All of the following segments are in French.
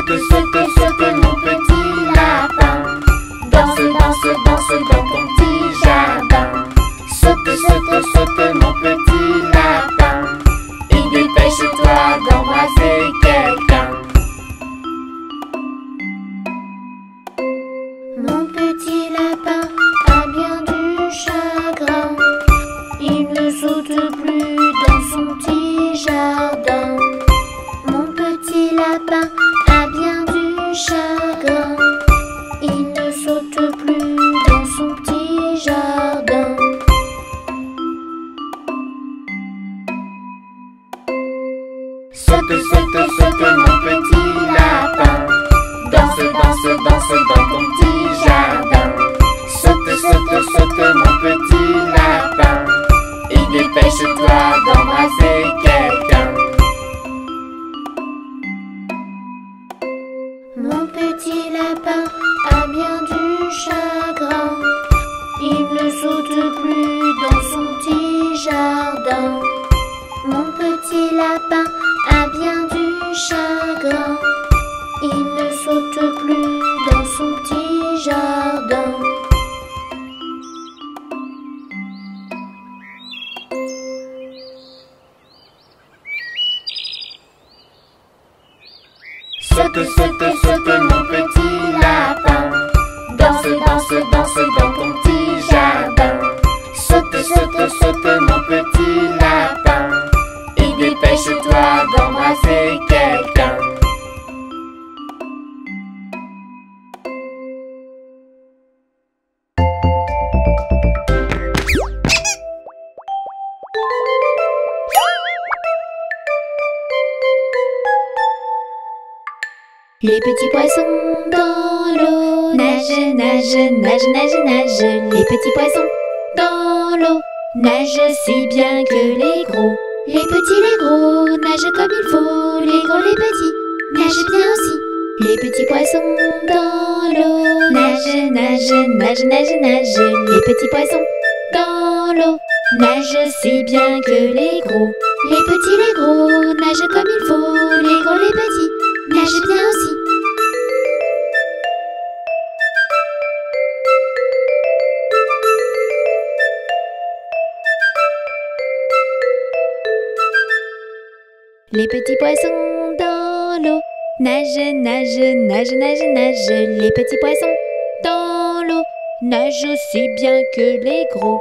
saute, saute, saute mon petit lapin. Danse, danse, danse dans ton petit jardin. Saute, saute, saute mon petit lapin. Et dépêche-toi d'embrasser quelqu'un. Mon petit lapin a bien du chagrin. Il ne saute plus dans son petit jardin. Mon petit lapin a bien du chagrin. Il ne saute plus dans son petit jardin. Saute, saute, saute mon petit lapin. Danse, danse, danse dans ton petit jardin. Saute, saute, saute mon petit lapin. Et dépêche-toi d'embrasser quelqu'un. Mon petit lapin a bien du chagrin. Il ne saute plus dans son petit jardin. Mon petit lapin a bien du chagrin. Il ne saute plus dans son petit jardin. Saute, saute, saute mon petit lapin. Danse, danse, danse dans ton petit jardin. Saute, saute, saute mon petit lapin. Et dépêche-toi d'embrasser quelqu'un. Les petits poissons dans l'eau nagent, nagent, nagent, nagent, nagent. Les petits poissons dans l'eau nagent si bien que les gros. Les petits, les gros nagent comme il faut. Les gros, les petits nagent bien aussi. Les petits poissons dans l'eau nagent, nagent, nagent, nagent, nagent. Les petits poissons dans l'eau nagent si bien que les gros. Les petits, les gros nagent comme il faut. Les gros, les petits nagent bien aussi. Les petits poissons dans l'eau nagent, nagent, nagent, nagent, nagent. Les petits poissons dans l'eau nagent aussi bien que les gros.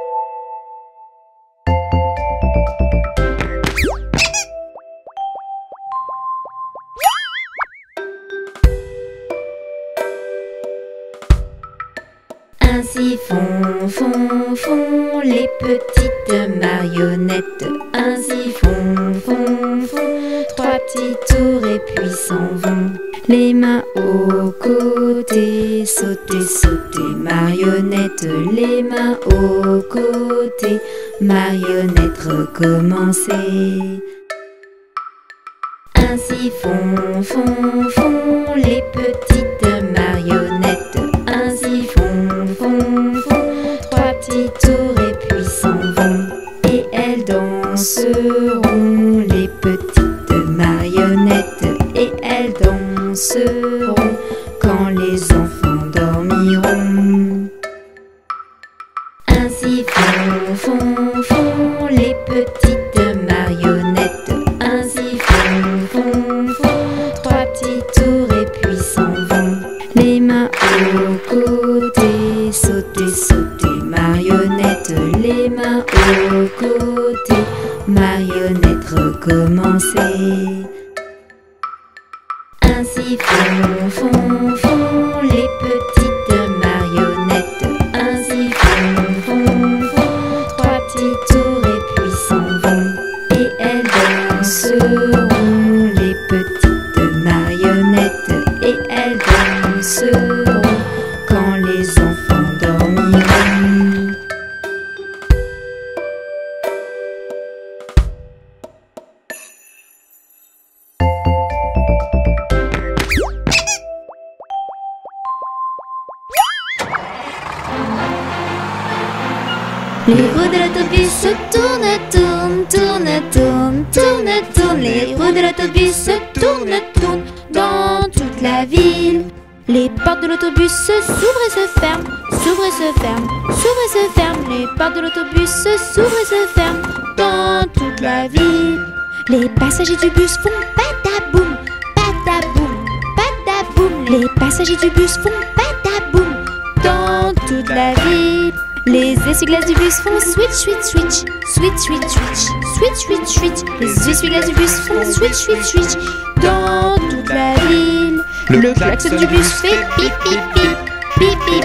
Ainsi font, font, font les petites marionnettes. Ainsi font, font, font trois petits tours et puis s'en vont. Les mains aux côtés, sauter, sauter, marionnette. Les mains aux côtés, marionnette, recommencer. Ainsi font, font, font les petites marionnettes. Ainsi font, font, font trois petits tours et puis s'en vont. Et elles danseront, les petites marionnettes. Et elles danseront quand les enfants dormiront. Ainsi font, font, font les petites marionnettes. Ainsi font, font, font trois petits tours et puis s'en vont. Les mains aux côtés, sauter, sauter, marionnette. Les mains aux côtés, marionnette, recommencer. Ainsi font, font, font les petites marionnettes. Ainsi font, font, font trois petits tours et puis s'en vont. Et elles danseront, les petites marionnettes. Et elles danseront quand les enfants dormiront. Les roues de l'autobus tournent, tournent, tournent, tournent, tournent, tournent. Les roues de l'autobus tournent, tournent dans toute la la ville. Les portes de l'autobus s'ouvrent et se ferment, s'ouvrent et se ferment, s'ouvrent et se ferment. Les portes de l'autobus s'ouvrent et se ferment dans toute la ville. Les passagers du bus font pataboum, pataboum, pataboum. Les passagers du bus font pataboum dans toute la ville. Les essuie-glaces du bus font switch, switch, switch, switch, switch, switch, switch, switch, switch. Les essuie-glaces du bus font switch, switch, switch dans toute la ville. Le klaxon du bus fait pip, pip, pip, pip, pip, pip,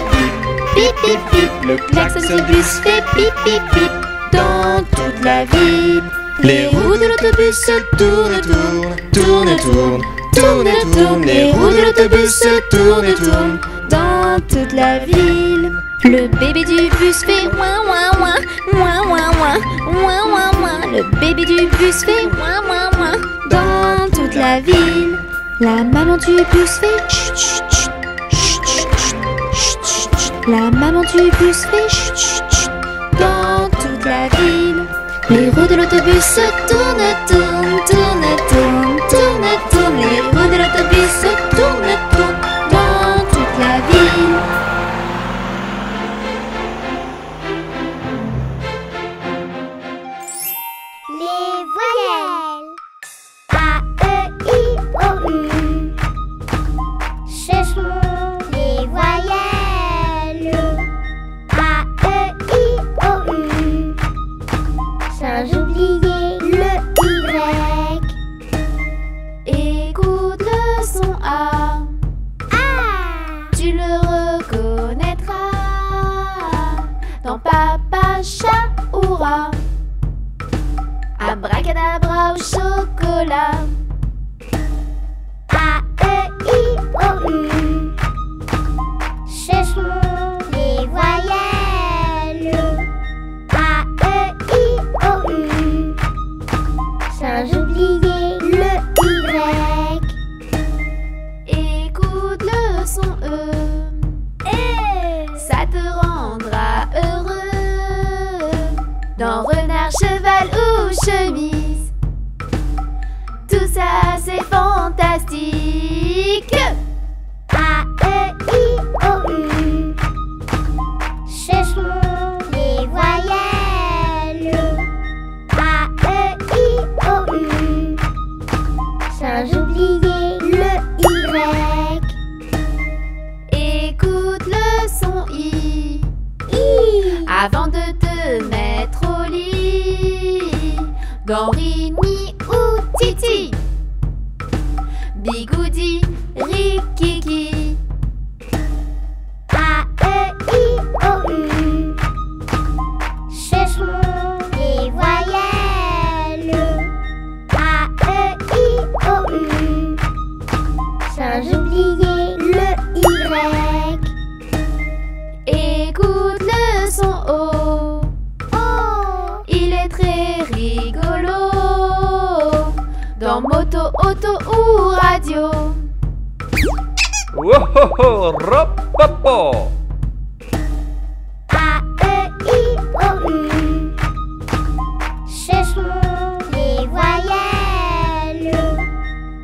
pip, pip, pip. Le klaxon du bus fait pip, pip, pip dans toute la ville. Les roues de l'autobus tournent, tournent, tournent, tournent, tournent, tournent. Les roues de l'autobus tournent, tournent dans toute la ville. Le bébé du bus fait ouin ouin ouin, ouin ouin ouin, ouin ouin ouin. Le bébé du bus fait ouin ouin ouin dans toute la ville. La maman du bus fait chut chut chut, chut chut chut, chut chut. La maman du bus fait chut chut chut dans toute la ville. Les roues de l'autobus tournent, tournent, tournent, tournent, tournent, tournent. Les roues de l'autobus tournent, tournent dans toute la ville. Les voyelles A, E, I, O, U. Ce sont les voyelles A, E, I, O, U. Sans oublier le Y. Écoute le son A, tu le reconnaîtras dans Papa Chat ou Rat. Abracadabra au chocolat. A, E, I, O, U. Ce sont les voyelles A, E, I, O, U. Sans oublier le Y. Écoute le son E, ça te rendra heureux. Dans renard, cheval ou chemise, tout ça c'est fantastique. A, E, I, O, U. Ce sont les voyelles A, E, I, O, U. Sans oublier le Y. Écoute le son I, avant de te mettre au lit. Dans Rini ou Titi, Bigoudi, Rikiki. A, E, I, O, U. Ce sont les voyelles A, E, I, O, U. Sans oublier le Y. Écoute le son O, il est très rigolo. Dans moto, auto ou radio. Wohoho, ropopo. A, E, I, O, U. Ce sont les voyelles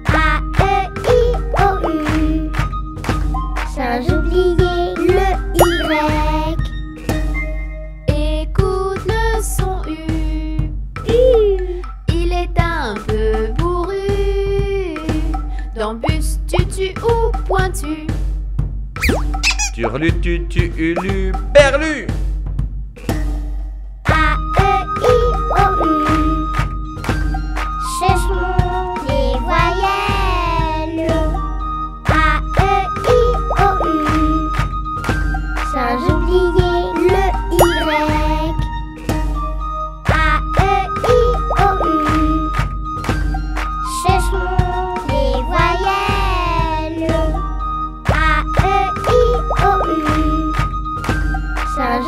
A, E, I, O, U. Sans oublier le Y. Écoute le son U, il est un peu bourru. Dans bus, tutu ou pointu. Turlu, tutu, ulu, berlu. A, E, I, O, U. Ce sont les voyelles A, E, I, O, U. Sans oublier le Y. A, E, I, O, U. Ce sont les voyelles A, E, I, O, U. Sans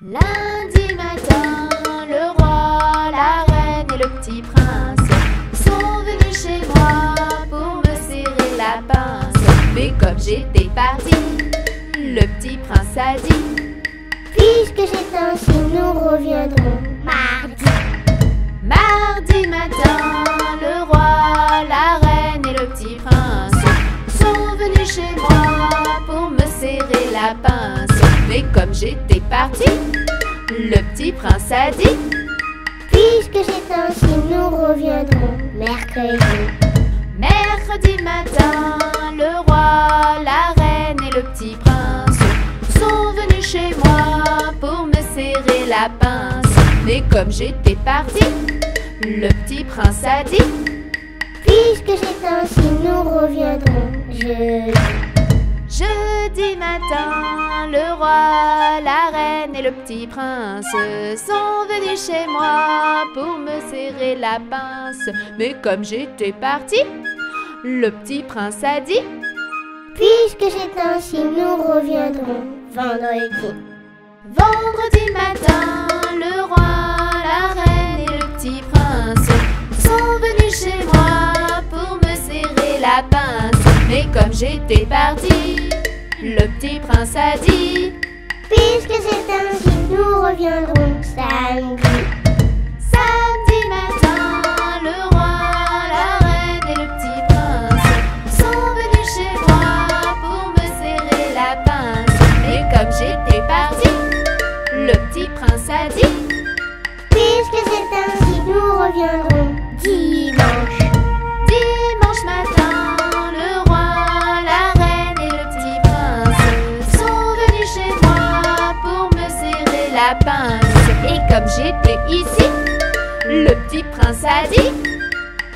Lundi matin, le roi, la reine et le petit prince sont venus chez moi pour me serrer la pince. Mais comme j'étais partie, le petit prince a dit: puisque c'est ainsi, nous reviendrons mardi. Mardi matin, le roi, la reine et le petit prince sont venus chez moi pour me serrer la pince. Mais comme j'étais partie, le petit prince a dit: puisque c'est ainsi, nous reviendrons mercredi. Mercredi matin, le roi, la reine et le petit prince sont venus chez moi pour me serrer la pince. Mais comme j'étais partie, le petit prince a dit: puisque c'est ainsi, nous reviendrons jeudi. Jeudi matin, le roi, la reine et le petit prince sont venus chez moi pour me serrer la pince. Mais comme j'étais partie, le petit prince a dit: puisque c'est ainsi, nous reviendrons vendredi. Vendredi matin, le roi, la reine et le petit prince sont venus chez moi pour me serrer la pince. Mais comme j'étais partie, le petit prince a dit: puisque c'est ainsi, nous reviendrons samedi. Samedi matin, le roi, la reine et le petit prince sont venus chez moi pour me serrer la pince. Mais comme j'étais partie, le petit prince a dit: puisque c'est ainsi, nous reviendrons dimanche. Dimanche matin, le roi, la reine et le petit prince sont venus chez moi pour me serrer la pince. Et comme j'étais ici, le petit prince a dit: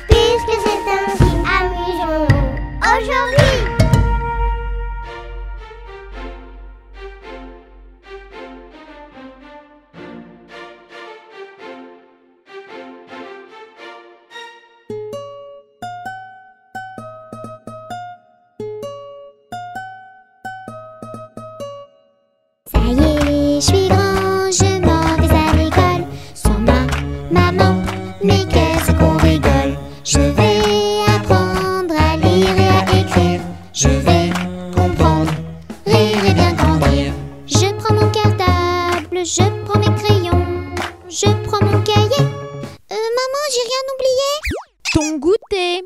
puisque c'est ainsi, amusons-nous aujourd'hui. Ça y est, je suis grand, je m'en vais à l'école. Sans ma maman, mais qu'est-ce qu'on rigole. Je vais apprendre à lire et à écrire. Je vais comprendre, rire et bien grandir. Je prends mon cartable, je prends mes crayons, je prends mon cahier. Maman, j'ai rien oublié. Ton goûter.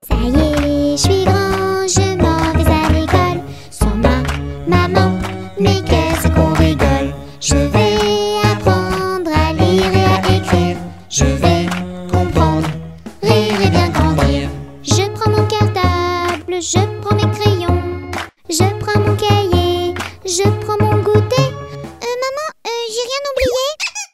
Ça y est, je suis grand, je m'en vais à l'école. Sans ma maman, mais qu'est-ce qu'on rigole. Je vais apprendre à lire et à écrire. Je vais comprendre, rire et bien grandir. Je prends mon cartable, je prends mes crayons, je prends mon cahier, je prends mon goûter. Maman, j'ai rien oublié.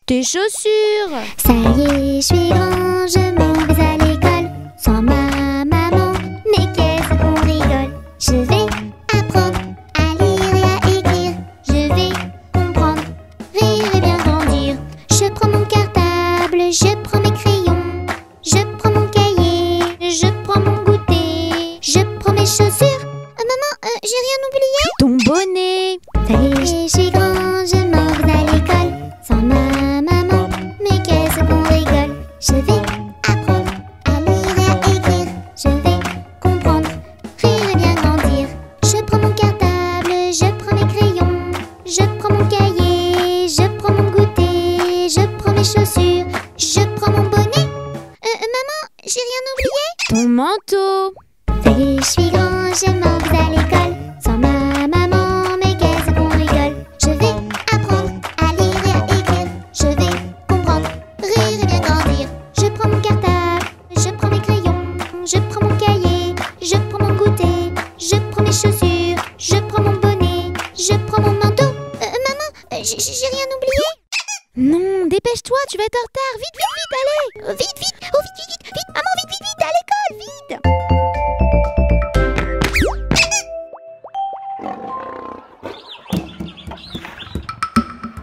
Tes chaussures. Ça y est, je suis grand, je m'en vais à l'école. Sans ma maman, mais qu'est-ce qu'on rigole. Je vais apprendre à lire et à écrire. Je vais comprendre, rire et bien grandir. Je prends mon cartable, je prends mes crayons, je prends mon cahier, je prends mon goûter, je prends mes chaussures. Maman, j'ai rien oublié. Ton bonnet. Ça y est, je suis grand, je m'en vais à l'école. Sans ma maman, mais qu'est-ce qu'on rigole. Je vais apprendre à lire et à écrire. Je vais comprendre, rire et bien grandir. Je prends mon cartable, je prends mes crayons, je prends mon cahier, je prends mon goûter, je prends mes chaussures, je prends mon bonnet. Maman, j'ai rien oublié. Ton manteau. Ça y est, je suis grand, je m'en vais à l'école. Sans ma maman, mais qu'est-ce qu'on rigole. Je vais apprendre à lire et à écrire. Je vais comprendre, rire et bien grandir. Je prends mon cartable, je prends mes crayons, je prends mon cahier, je prends mon goûter, je prends mes chaussures, je prends mon bonnet, je prends mon manteau. Maman, j'ai rien oublié. Non, dépêche-toi, tu vas être en retard. Vite, vite, vite, allez. Vite, vite, oh vite, vite, vite, vite, maman, vite, vite, vite, à l'école, vite.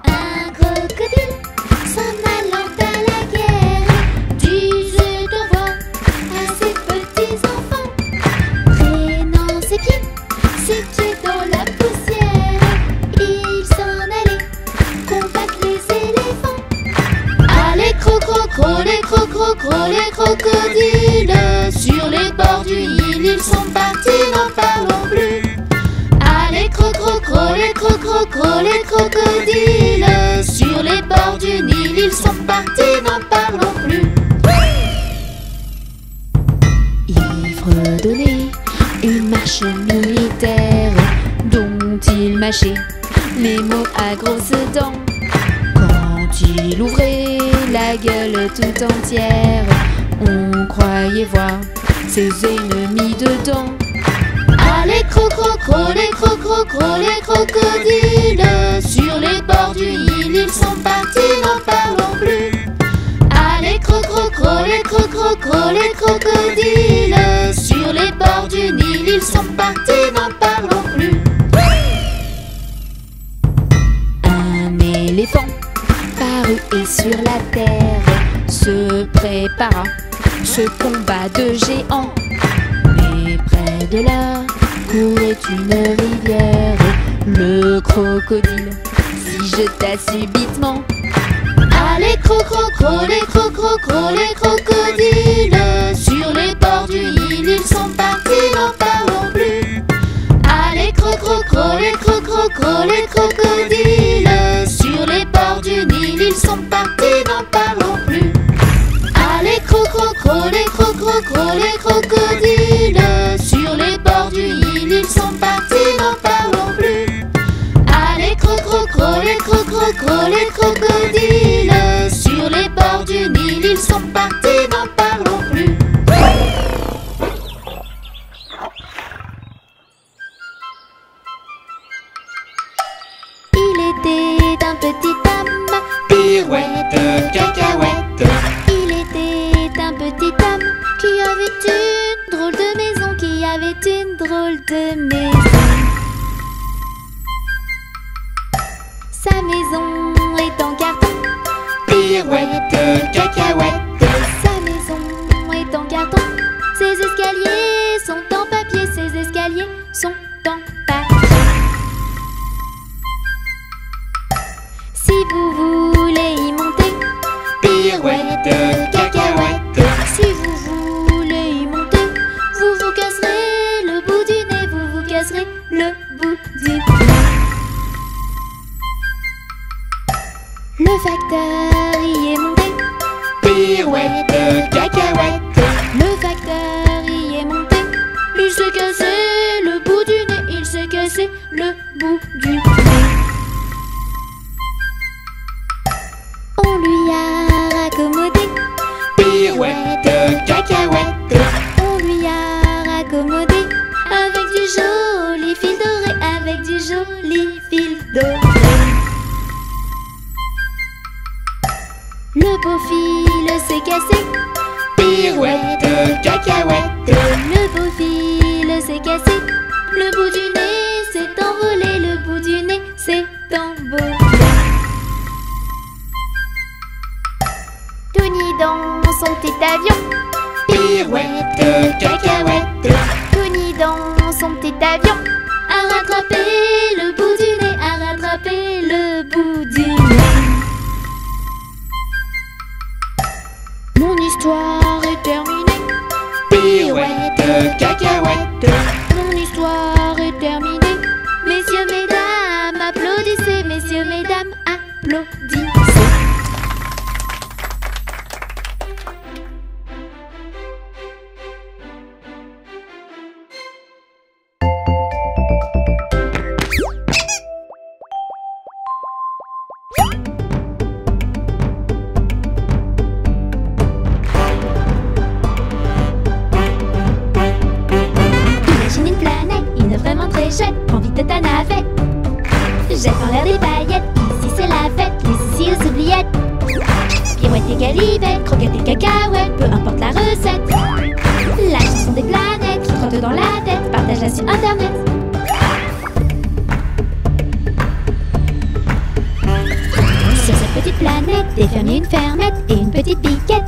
Un crocodile s'en allant à la guerre disait au revoir à ses petits enfants. Traînant ses pieds, ses pieds dans la poussière, il s'en allait combattre les les crocodiles. Sur les bords du Nil, ils sont partis, n'en parlons plus. Allez, les crocodiles. Sur les bords du Nil, ils sont partis, n'en parlons plus. Il fredonnait une marche militaire dont il mâchait les mots à grosses dents. Quand il ouvrait la gueule tout entière, on croyait voir ses ennemis dedans. Allez, les crocodiles. Sur les bords du Nil, ils sont partis, n'en parlons plus. Allez, les crocodiles. Sur les bords du Nil, ils sont partis, n'en parlons plus. Un éléphant parut et sur la terre se prépara ce combat de géants. Mais près de là courait une rivière. Le crocodile s'y jeta subitement. Allez, les crocodiles. Sur les bords du Nil, ils sont partis, n'en parlons plus. Allez, les crocodiles. Sur les bords du Nil, ils sont partis, n'en parlons plus. Allez, les crocodiles. Sur les bords du Nil, ils sont partis, n'en parlons plus. Allez, les crocodiles. Sur les bords du Nil, ils sont partis, n'en parlons plus. Il était un petit homme, pirouette, cacahuète. Il était un petit homme qui avait une drôle de maison, qui avait une drôle de maison. Sa maison est en carton, pirouette, cacahuète. Sa maison est en carton, ses escaliers sont en papier, ses escaliers sont en papier. Si vous voulez y monter, pirouette, cacahuète. Si vous voulez y monter, vous vous casserez le bout du nez, vous vous casserez le bout du nez. Le facteur y est monté, pirouette, cacahuète. Le facteur y est monté, il s'est cassé le bout du nez, il s'est cassé le bout du nez. On lui a raccommodé, pirouette, cacahuète. On lui a raccommodé avec du joli fil doré, avec du joli fil doré. Le beau fil s'est cassé, pirouette, cacahuète. Le beau fil s'est cassé, le bout du nez s'est envolé, le bout du nez s'est envolé. Tony dans son petit avion, pirouette, cacahuète. Tony dans son petit avion a rattrapé le bout du nez, a rattrapé le bout du nez. Mon histoire est terminée, pirouette, cacahuète. Mon histoire est terminée. Messieurs, mesdames, applaudissez. Messieurs, mesdames, applaudissez. Prends vite ta navette, jette en l'air des paillettes. Ici c'est la fête, les ici aux oubliettes. Pirouette et galivette, croquettes et cacahuètes, peu importe la recette. La chanson des planètes qui trotte dans la tête, partage-la sur internet. Sur cette petite planète, des fermiers, une fermette et une petite piquette.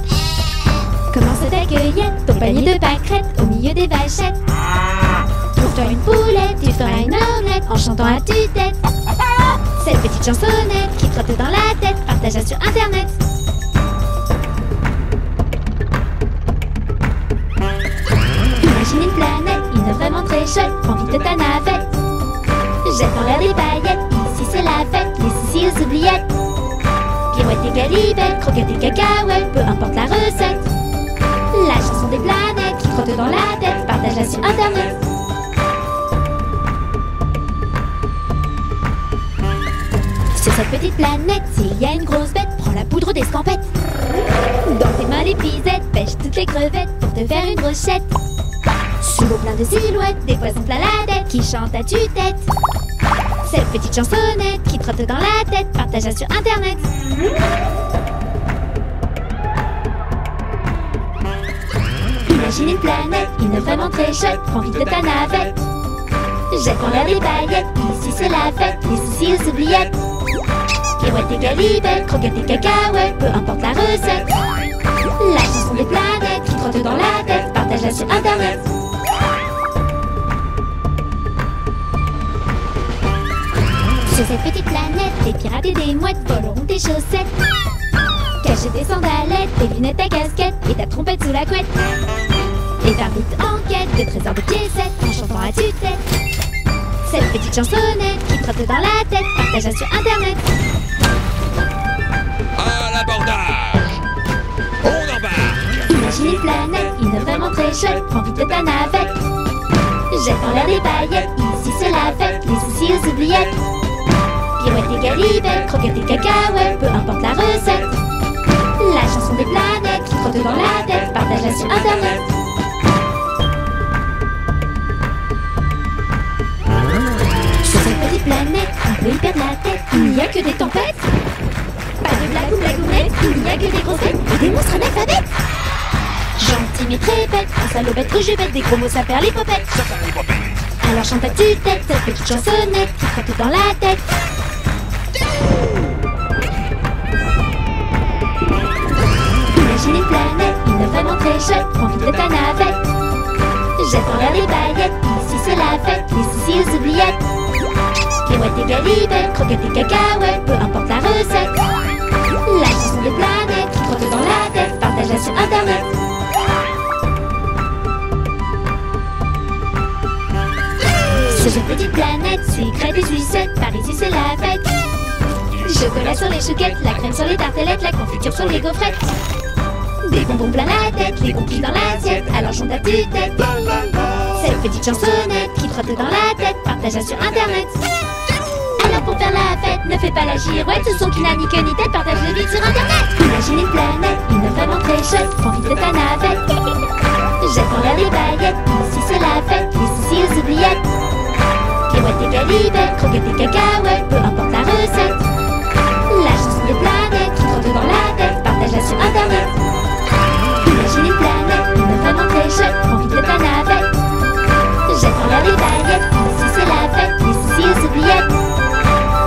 Commence ta cueillette, ton panier de pâquerettes au milieu des vachettes. Trouve-toi une poulette, tu feras une omelette en chantant à tue-tête. Cette petite chansonnette qui trotte dans la tête, partage-la sur internet. vraiment très chouette, prends vite ta navette. Jette dans l'air des paillettes, ici c'est la fête, les soucis aux oubliettes. Pirouette et galibette, croquettes et cacahuètes, peu importe la recette. La chanson des planètes qui trotte dans la tête, partage-la sur internet. Sur cette petite planète, s'il y a une grosse bête, prends la poudre d'escampette. Dans tes mains l'épisette, pêche toutes les crevettes pour te faire une brochette. Sous l'eau plein de silhouettes, des poissons plein la tête qui chantent à tue-tête. Cette petite chansonnette qui trotte dans la tête, partage-la sur internet. Imagine une planète, une vraiment très chouette, prends vite ta navette. Jette en l'air des paillettes, ici c'est la fête, les soucis aux oubliettes. Pirouette et galibette, croquettes et cacahuètes, peu importe la recette. La chanson des planètes qui trotte dans la tête, partage-la sur internet. Sur cette petite planète, des pirates et des mouettes voleront tes chaussettes. Cacher tes sandalettes, tes lunettes, ta casquette et ta trompette sous la couette. Et pars vite en quête de trésors de piécettes en chantant à tue-tête. Cette petite chansonnette qui trotte dans la tête, partage-la sur internet. À l'abordage! On embarque! Imagine une planète, une vraiment très chouette, prends vite ta navette. Jette en l'air des paillettes, ici c'est la fête, les soucis aux oubliettes. Pirouette et galibette, croquettes et cacahuètes, peu importe la recette. La chanson des planètes qui trotte dans la tête, partage-la sur internet. Sur cette petite planète, on peut y perdre la tête, il n'y a que des tempêtes. Pas de blague ou blagounettes, il n'y a que des grossettes et des monstres analphabètes. Gentil mais très bête, un salopette que je bête, des gros mots ça perd les popettes. Alors chante à tue-tête, cette petite chansonnette qui trotte dans la tête. Imagine une planète, une vraiment très chouette, prends vite ta navette. Jette en l'air des paillettes, ici c'est la fête, les soucis aux oubliettes. Pirouette et galibette, croquettes et cacahuètes, peu importe la recette. La chanson des planètes qui trotte dans la tête, partage-la sur internet. Sur cette petite planète, sucrée des sucettes, par ici c'est la fête. Chocolat sur les chouquettes, la crème sur les tartelettes, la confiture sur les gaufrettes. Des bonbons plein la tête, les gonflis dans l'assiette, alors chante à tue-tête. Cette petite chansonnette qui trotte dans la tête, partage-la sur internet. Alors pour faire la fête, ne fais pas la girouette, ce son qui n'a ni queue ni tête, partage-le vite sur internet. Imagine une planète, une vraiment très chouette, prends vite ta navette. Jette en l'air des paillettes, ici c'est la fête, les soucis aux oubliettes. Pirouette et galibette, croquettes et cacahuètes, peu importe la recette. La chanson des planètes qui trotte dans la tête, partage-la sur internet. Imagine une planète, une vraiment très chouette, prends vite ta navette. Jette en l'air des paillettes, ici c'est la fête, les soucis aux oubliettes.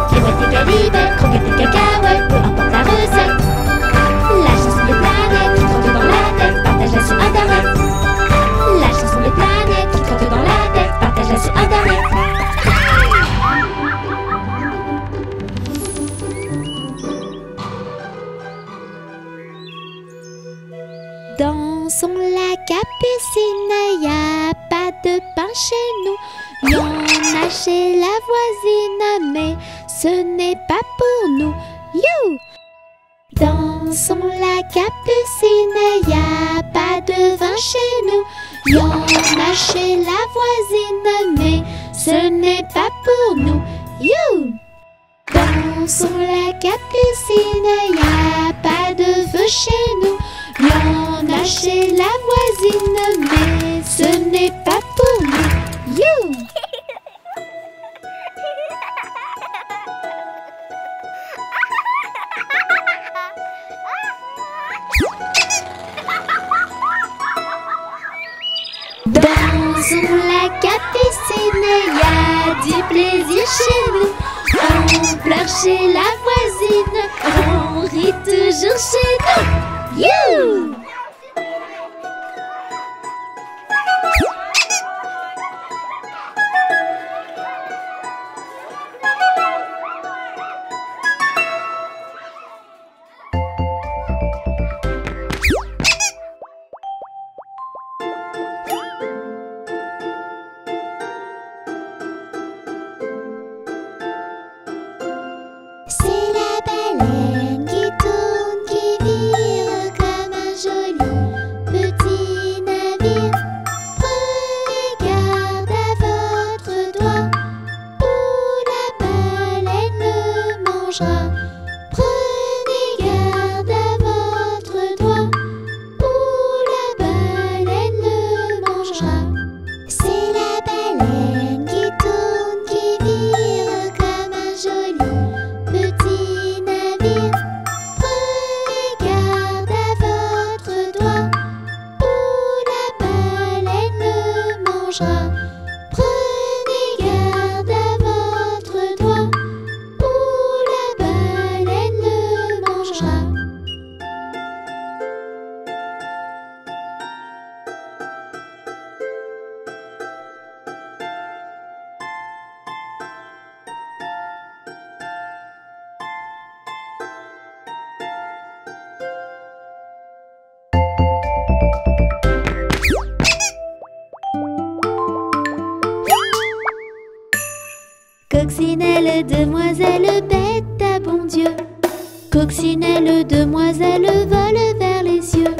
Pirouette et galibette, croquettes et cacahuètes, peu importe la recette. La chanson des planètes qui trotte dans la tête, partage-la sur internet. La chanson des planètes qui trotte dans la tête, partage-la sur internet. Dansons la capucine, y a pas de pain chez nous. Y en a chez la voisine, mais ce n'est pas pour nous. You! Dansons la capucine, y a pas de vin chez nous. Y en a chez la voisine, mais ce n'est pas pour nous. You! Dansons la capucine, y a pas de feu chez nous. Y en a chez la voisine, mais ce n'est pas pour nous. You! Dansons la capucine, y a du plaisir chez nous. On pleure chez la voisine, on rit toujours chez nous. You! changera. Coccinelle, demoiselle, bête à bon Dieu. Coccinelle, demoiselle, vole vers les cieux.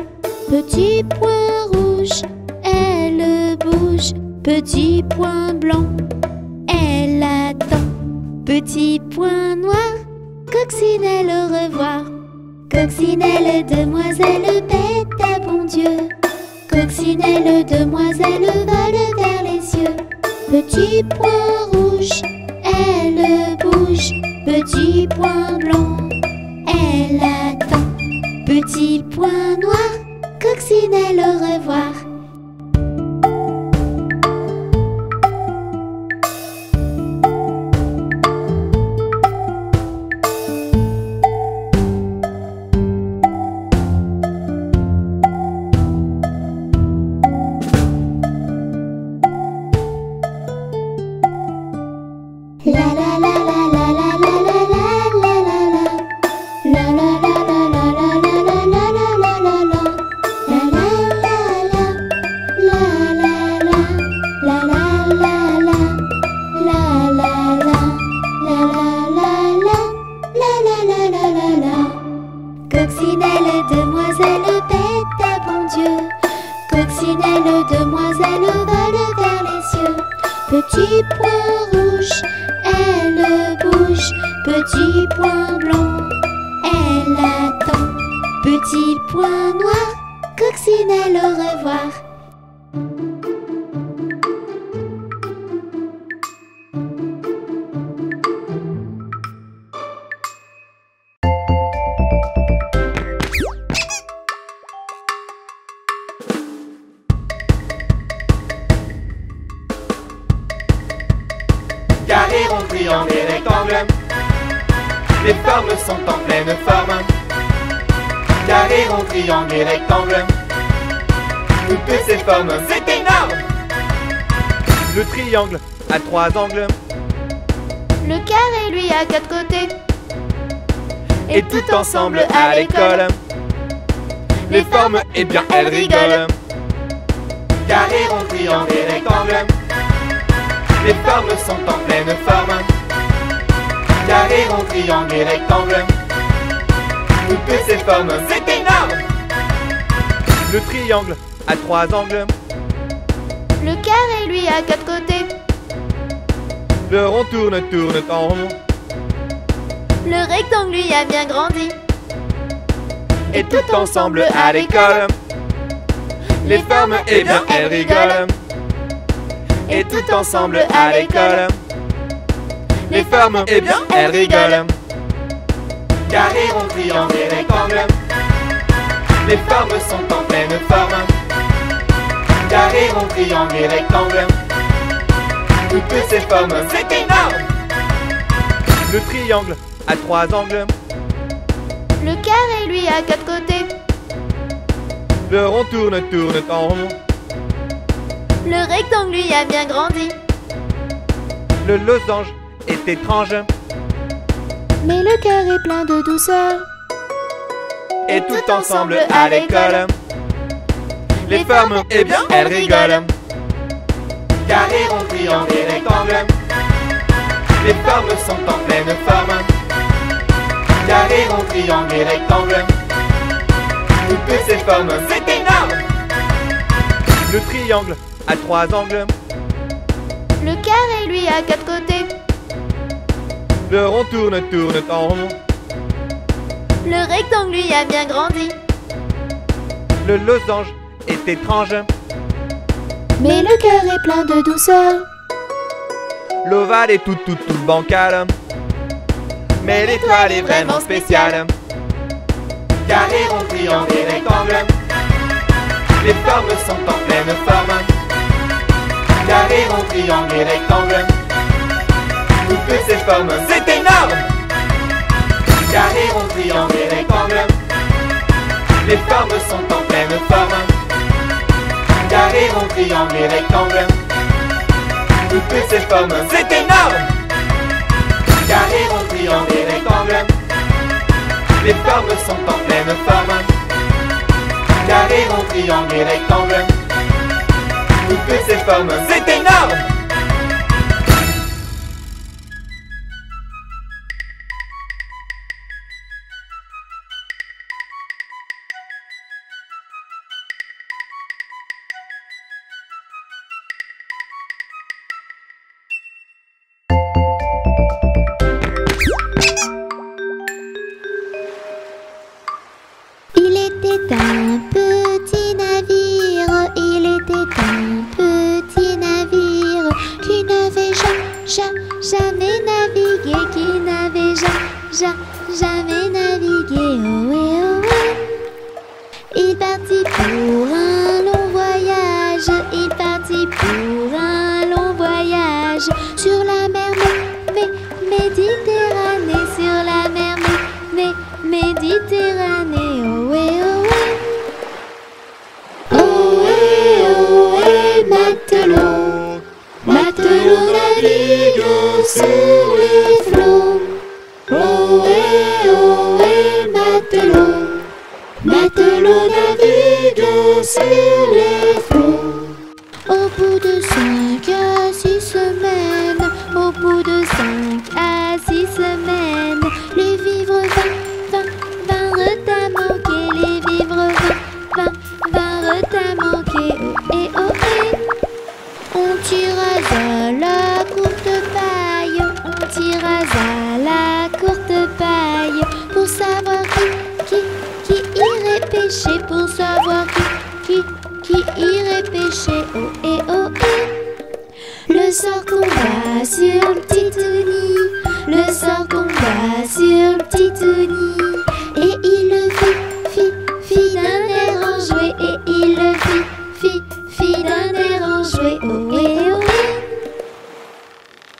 Petit point rouge, elle bouge. Petit point blanc, elle attend. Petit point noir, coccinelle, au revoir. Coccinelle, demoiselle, bête à bon Dieu. Coccinelle, demoiselle, vole vers les cieux. Petit point rouge, elle bouge. Petit point blanc, elle attend. Petit point noir, coccinelle, au revoir. Coccinelle, demoiselle, bête à bon Dieu. Coccinelle, demoiselle, vole vers les cieux. Petit point rouge, elle bouge. Petit point blanc, elle attend. Petit point noir, coccinelle, au revoir. Carré, rond, triangle et rectangle, les formes sont en pleine forme. Carré, rond, triangle et rectangle, toutes ces formes, c'est énorme. Le triangle a 3 angles. Le carré, lui, a 4 côtés. Et tout ensemble à l'école, les formes, eh bien, elles rigolent. Carré, rond, triangle et rectangle, les formes sont en pleine forme. Carré, rond, triangle et rectangle, toutes ces formes, c'est énorme. Le triangle a 3 angles. Le carré, lui, a 4 côtés. Le rond tourne en rond. Le rectangle, lui, a bien grandi. Et tout ensemble à l'école, les formes, eh bien, elles rigolent. Et tout ensemble à l'école, les formes, eh bien, elles rigolent. Carré, rond, triangle et rectangle, les formes sont en pleine forme. Carré, rond, triangle et rectangle, toutes ces formes, c'est énorme. Le triangle a 3 angles. Le carré, lui, a 4 côtés. Le rond tourne en rond. Le rectangle, lui, a bien grandi. Le losange est étrange. Mais le cœur est plein de douceur. Et tout ensemble à l'école, les formes, eh bien, elles rigolent. Carré, rond, triangle et rectangle, les formes sont en pleine forme. Carré, rond, triangle et rectangle, toutes ces formes, c'est énorme. Le triangle a 3 angles. Le carré, lui, a 4 côtés. Le rond tourne en rond. Le rectangle, lui, a bien grandi. Le losange est étrange. Mais le cœur est plein de douceur. L'ovale est tout bancal. Mais l'étoile est vraiment spéciale. Carré, rond, triangle et rectangle, les formes sont en pleine forme. Carré, rond, triangle et rectangle, toutes ces formes, c'est énorme. Carré, rond, triangle et rectangle. Les formes sont en pleine forme. Carré, rond, triangle et rectangle. Toutes ces formes, c'est énorme. Carré, rond, triangle et rectangle. Les formes sont en pleine forme. Carré, rond, triangle et rectangle. Toutes ces formes, c'est énorme. Jamais navigué, qui n'avait jamais navigué, ohé, ohé. Il partit pour un long voyage, il partit pour un long voyage, sur la mer Méditerranée, sur la mer Méditerranée, ohé, ohé. Ohé, ohé, matelot, matelot navigue sur les flots. Ohé, ohé, matelot, matelot navigue sur les flots. Au bout de 5 à 6 semaines, au bout de 5 à 6 semaines, les vivres vinrent à manquer, les vivres vinrent à manquer, ohé, ohé. On tira à la courte paille, on tira à la courte paille, pour savoir qui irait pêcher, pour savoir qui irait pêcher, ohé, ohé. Le sort tomba sur le petit Tony, le sort tomba sur le petit Tony, et il le fit d'un air enjoué, et il le fit d'un air enjoué, ohé, ohé.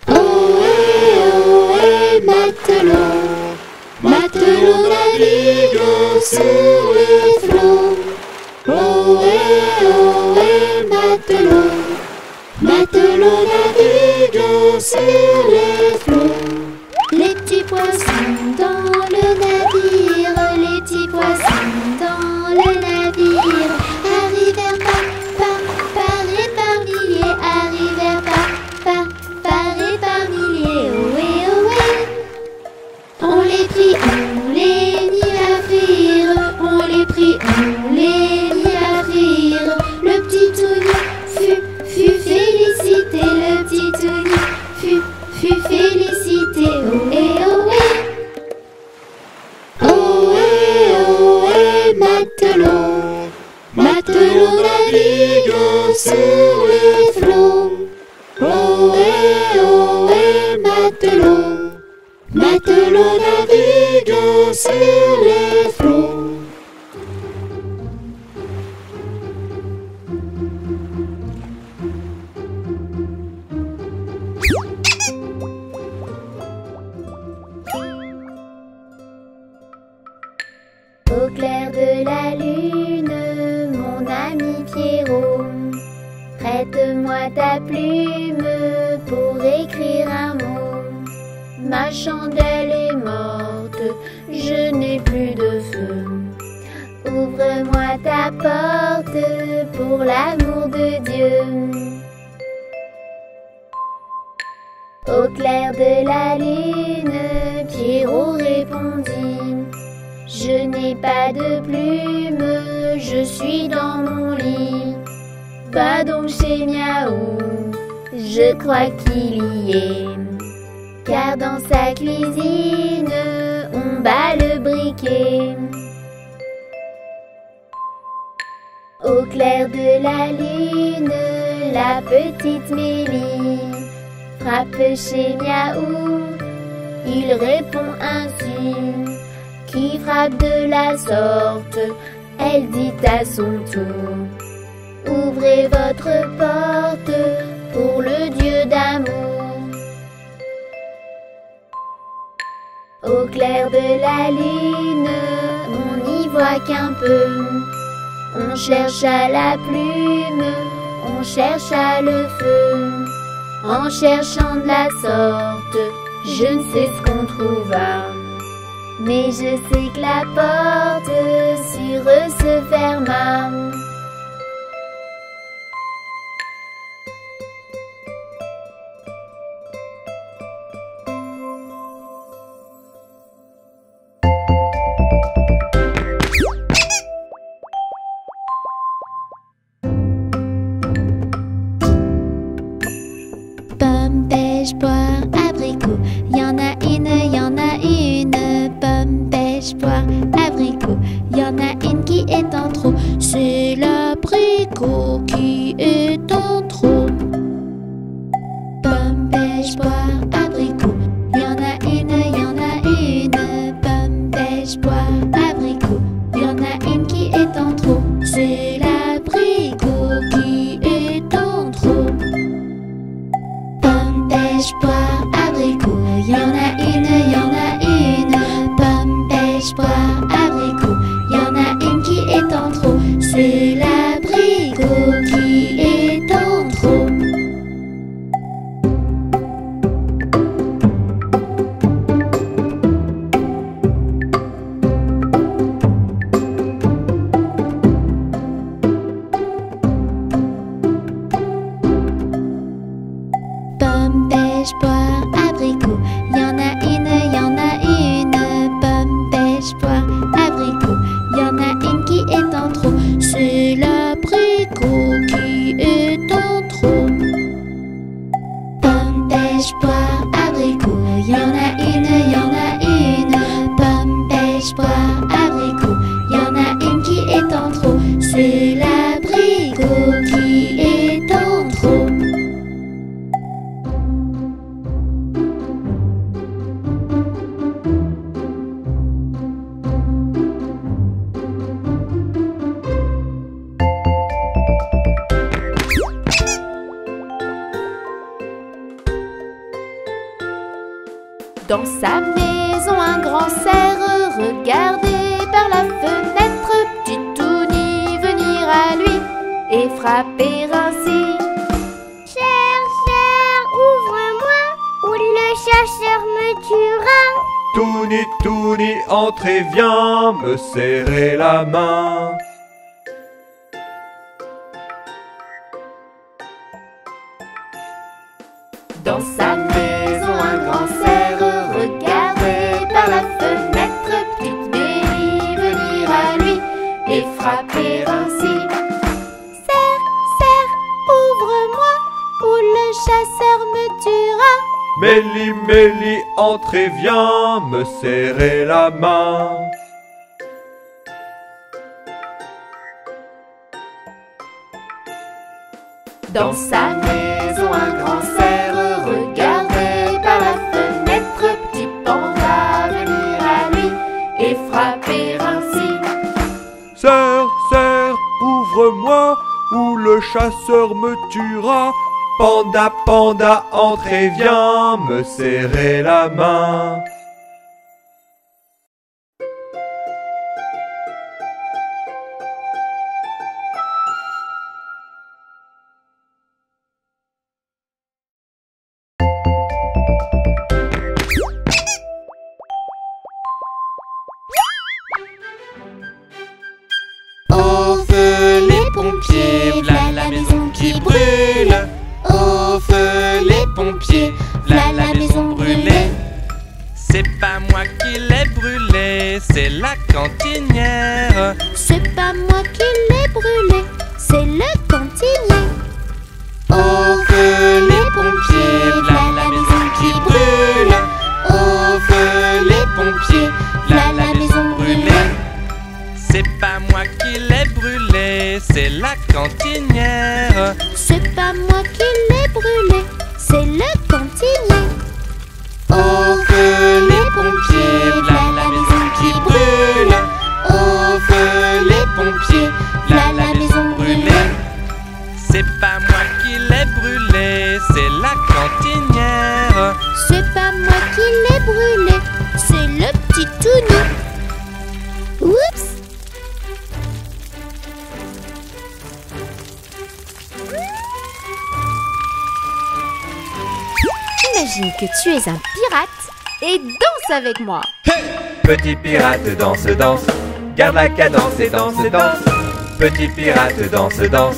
Ohé, ohé, matelot, matelot navigue sur les flots. Ohé, ohé, matelot, matelot navigue sur les flots. Les petits poissons dans le navire, les petits poissons dans le navire, arrivèrent par et par milliers, arrivèrent par et par milliers, ohé, ohé. On les prit, on les mit à frire, on les prit, on les mit à frire. Le petit Tony fut félicité, le petit Tony fut félicité, ohé, ohé. Ohé, ohé, matelot, matelot navigue sur les flots. Ohé, ohé, matelot, matelot navigue sur les flots. Au clair de la lune, mon ami Pierrot, prête-moi ta plume pour écrire un mot. Ma chandelle est morte, je n'ai plus de feu. Ouvre-moi ta porte pour l'amour de Dieu. Au clair de la lune, Pierrot répondit: je n'ai pas de plume, je suis dans mon lit. Va donc chez Miaou, je crois qu'il y est. Car dans sa cuisine, on bat le briquet. Au clair de la lune, la petite Mélie frappe chez Miaou. Il répond ainsi: qui frappe de la sorte? Elle dit à son tour: ouvrez votre porte pour le Dieu d'amour. Au clair de la lune, on n'y voit qu'un peu. On cherche à la plume, on cherche à le feu. En cherchant de la sorte, je ne sais ce qu'on trouva. Mais je sais que la porte sur eux se ferma. Pomme, pêche, poire, abricot. Y'en a une, y'en a une. Pomme, pêche, poire, abricot. Y'en a une qui est en trop. C'est l'abricot qui est en trop. Pomme, pêche, poire, abricot. Y'en a une, y'en a une. Pomme, pêche, poire, abricot. Y'en a une qui est en trop. C'est l'abricot qui est en trop. Pomme, pêche, poire, abricot. Y'en a une, y'en a une. Pomme, pêche, poire, abricot. Y'en a une qui est en trop. C'est l'abricot qui est en trop. Pomme, pêche, poire, abricot. Y'en a une, y'en a une. Pomme, pêche, poire, abricot. Y'en a une qui est en trop. C'est l'abricot qui est en trop. Pomme, pêche, poire, abricot. Y'en a une, y'en a une. Pomme, pêche, poire, abricot. Y'en a une qui est en trop. C'est l'abricot qui est en trop. Dans sa maison, un grand cerf regardait par la fenêtre petit Touni venir à lui et frapper ainsi. Cher, cher, ouvre-moi, ou le chasseur me tuera. Touni, Touni, entrez, viens me serrer la main. Dans sa maison, un grand cerf regardait par la fenêtre petite Bélie venir à lui et frapper ainsi. Cerf, cerf, ouvre-moi, ou le chasseur me tuera. Mélie, Mélie, entrez, viens me serrer la main. Dans sa maison, un grand cerf regardait par la fenêtre petit panda venir à lui et frapper ainsi. Cerf, cerf, ouvre-moi, ou le chasseur me tuera. Panda, panda, entrez, viens me serrer la main. Au feu les pompiers, v'là la maison qui brûle. Au feu les pompiers, v'là la maison brûlée. C'est pas moi qui l'ai brûlé, c'est la cantinière. C'est pas moi qui l'ai brûlé, c'est le cantinier. Au feu les pompiers, v'là la maison qui brûle. Au feu les pompiers, v'là la maison brûlée. C'est pas moi qui l'ai brûlé, c'est la cantinière. C'est pas moi qui l'ai brûlé, c'est le cantinier. Au feu les pompiers, v'là la maison qui brûle. Au feu les pompiers, v'là la maison brûlée. C'est pas moi qui l'ai brûlé, c'est la cantinière. C'est pas moi qui l'ai brûlé, c'est le Imagine que tu es un pirate et danse avec moi. Petit pirate danse, danse, garde la cadence et danse, danse. Petit pirate danse, danse,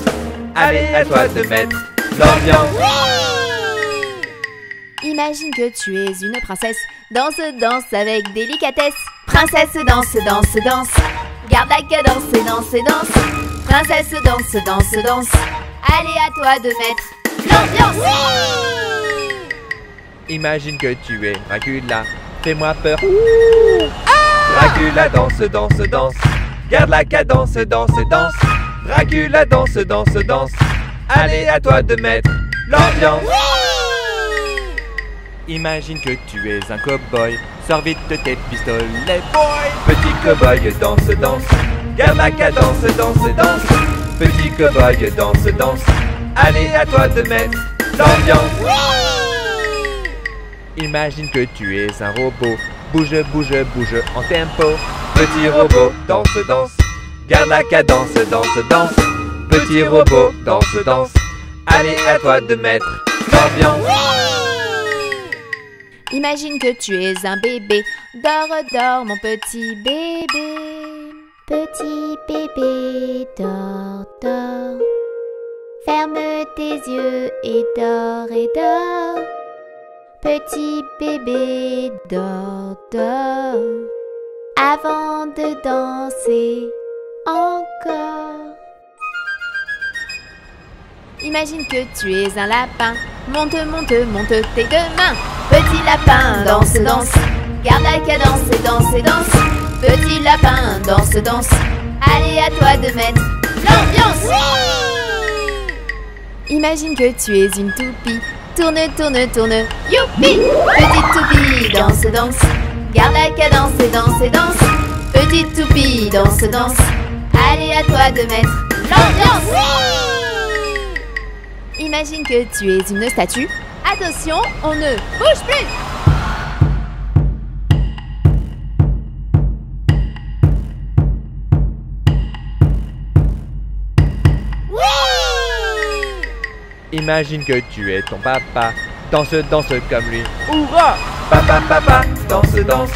allez à toi de mettre l'ambiance. Imagine que tu es une princesse, danse, danse avec délicatesse. Princesse danse, danse, danse, garde la cadence et danse, danse. Princesse danse, danse, danse, allez à toi de mettre l'ambiance. Imagine que tu es Dracula, fais-moi peur. Dracula danse, danse, danse, garde la cadence, danse, danse. Dracula danse, danse, danse, allez à toi de mettre l'ambiance. Imagine que tu es un cow-boy, sors vite de tes pistolets, boy. Petit cow-boy danse, danse, garde la cadence, danse, danse. Petit cow-boy danse, danse, allez à toi de mettre l'ambiance. Imagine que tu es un robot, bouge, bouge, bouge en tempo. Petit robot danse, danse, garde la cadence, danse, danse. Petit robot danse, danse, allez à toi de mettre l'ambiance. Imagine que tu es un bébé, dors, dors mon petit bébé. Petit bébé, dors, dors. Ferme tes yeux et dors et dors. Petit bébé, dors, dors. Avant de danser encore. Imagine que tu es un lapin, monte, monte, monte tes deux mains. Petit lapin, danse, danse, garde la cadence et danse et danse. Petit lapin, danse, danse, allez à toi de mettre l'ambiance. Imagine que tu es une toupie, tourne, tourne, tourne, youpi. Petite toupie, danse, danse, garde la cadence et danse et danse. Petite toupie, danse, danse, allez à toi de mettre l'ambiance. Imagine que tu es une statue. Attention, on ne bouge plus. Imagine que tu es ton papa, danse, danse comme lui. Hourra! Papa, papa, danse, danse,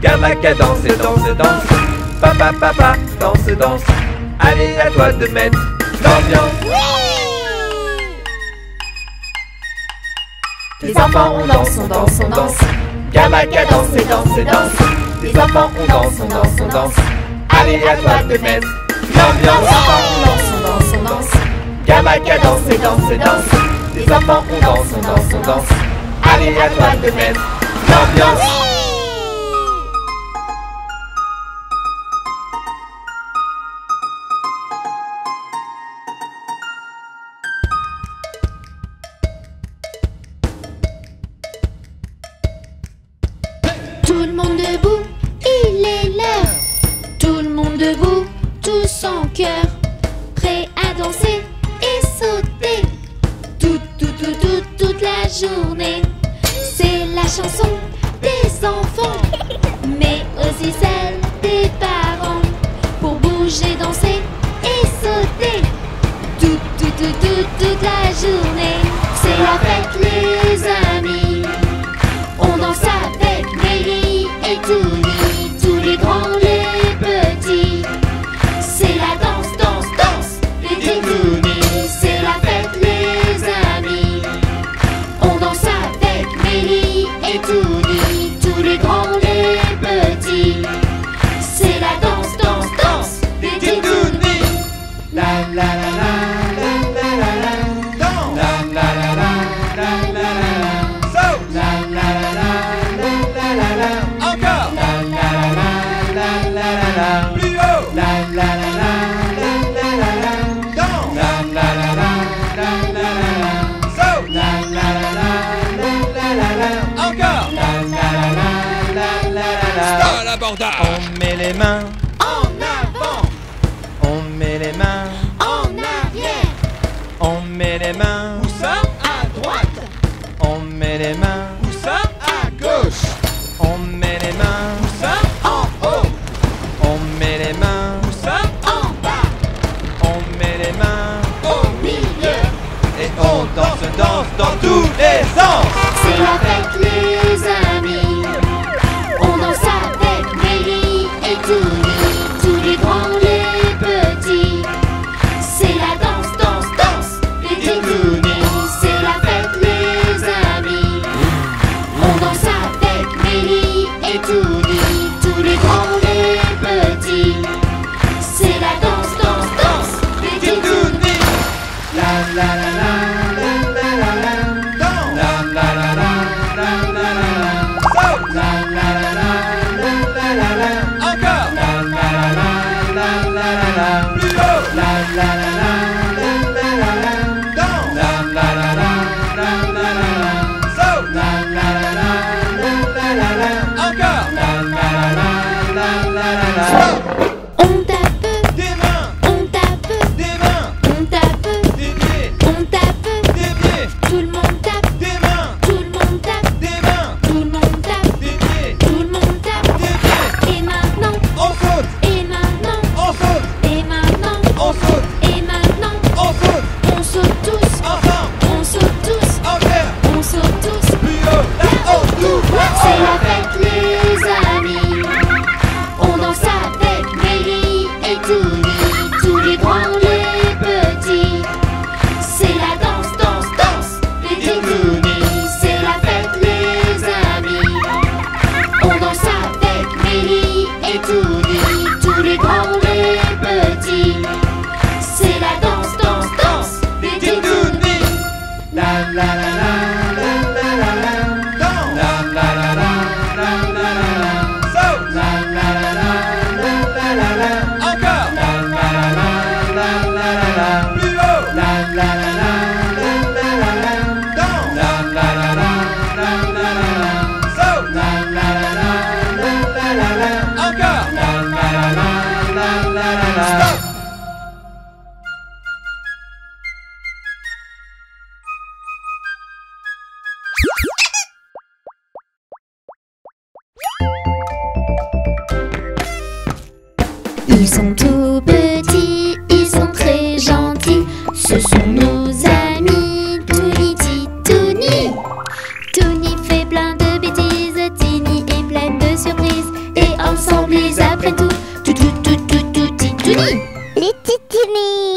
garde la cadence et danse, danse. Papa, papa, danse, danse, allez à toi de mettre l'ambiance. Les enfants, on danse, on danse, on danse. Garde la cadence et danse, danse. Les enfants, on danse, on danse, on danse. Allez à toi de mettre l'ambiance. Les enfants, on danse, on danse, on danse. Garde la cadence et danse, danse. Les enfants, on danse, on danse, on danse. Allez à toi de mettre l'ambiance. Tout le monde debout, il est l'heure. Tout le monde debout, tous en cœur. Prêt à danser et sauter. Toute la journée. C'est la chanson des enfants, mais aussi celle des parents. Pour bouger, danser et sauter. Toute la journée. C'est la fête les amis. On danse avec Mélie et Touni, tous les grands, les petits. C'est la danse, danse, danse des Titounis. C'est la fête les amis. On danse avec Mélie et Touni, tous les grands, les petits. C'est la danse, danse, danse des Titounis. La la la la la la la la. Danse. La la la la la la la la. Saute. La la la la la la la. Encore. La la la la la la la. Plus haut. La la la la la la la. Danse. La la la la la la la. Saute. La la la la la la la. Encore. La la la la la la. Stop l'abordage. On met les mains En avant, on met les mains, en arrière, on met les mains, Où ça? à droite, on met les mains, Où ça? À gauche. on met les mains, Où ça? en haut, on met les mains, Où ça? en bas, on met les mains, au milieu. et on danse, danse dans tous les sens. C'est la fête tous les grands, les petits. C'est la danse, danse, danse des Titounis. C'est la fête, les amis. On danse avec Mélie et Touni, tous les grands, les petits. C'est la danse, danse, danse des Titounis. La la la la la la la la. Danse. La la la la la la la la. Saute. La la la la la la la la. Encore. La la la la la la la la. Plus haut. La la la la la la la la. Danse. La la la la la la la la. Saute. La la la la la la la la. Encore. La la la la la la la la. Stop. On tape, Des mains. on tape, Des mains. on tape, Des pieds. on tape. Des pieds. Tout le monde tape, Des mains. tout le monde tape, Des mains. tout le monde tape, Des pieds. tout le monde tape. Des pieds. Et maintenant, On saute. et maintenant, On saute. et maintenant, On saute. et maintenant. On saute. On saute tous, Ensemble. on saute tous, En l'air. on saute tous. Plus haut. Là-haut. Tout. C'est la fête, les amis. On danse avec Mélie et Touni, tous les grands, les petits. C'est la danse, danse, danse des Titounis. C'est la fête, les amis. On danse avec Mélie et Touni, tous les grands, les petits. C'est la danse, danse, danse des Titounis. La la la la la la la la. Danse. La la la la la la la la. Saute. La la la la la la la la. Encore. La la la la la la la la. Plus haut. La la la la la la la la. Danse. La la la la la la la la. Saute. La la la la la la la la. Encore. La la la la la la la la. Stop. Ils sont tout petits, ils sont très gentils. Ce sont nos amis, Touni, Titouni. Touni fait plein de bêtises, Tini est pleine de surprises. Et ensemble ils apprennent tout, tout, tout, tout, tout, tout, Titouni. Les Titounis.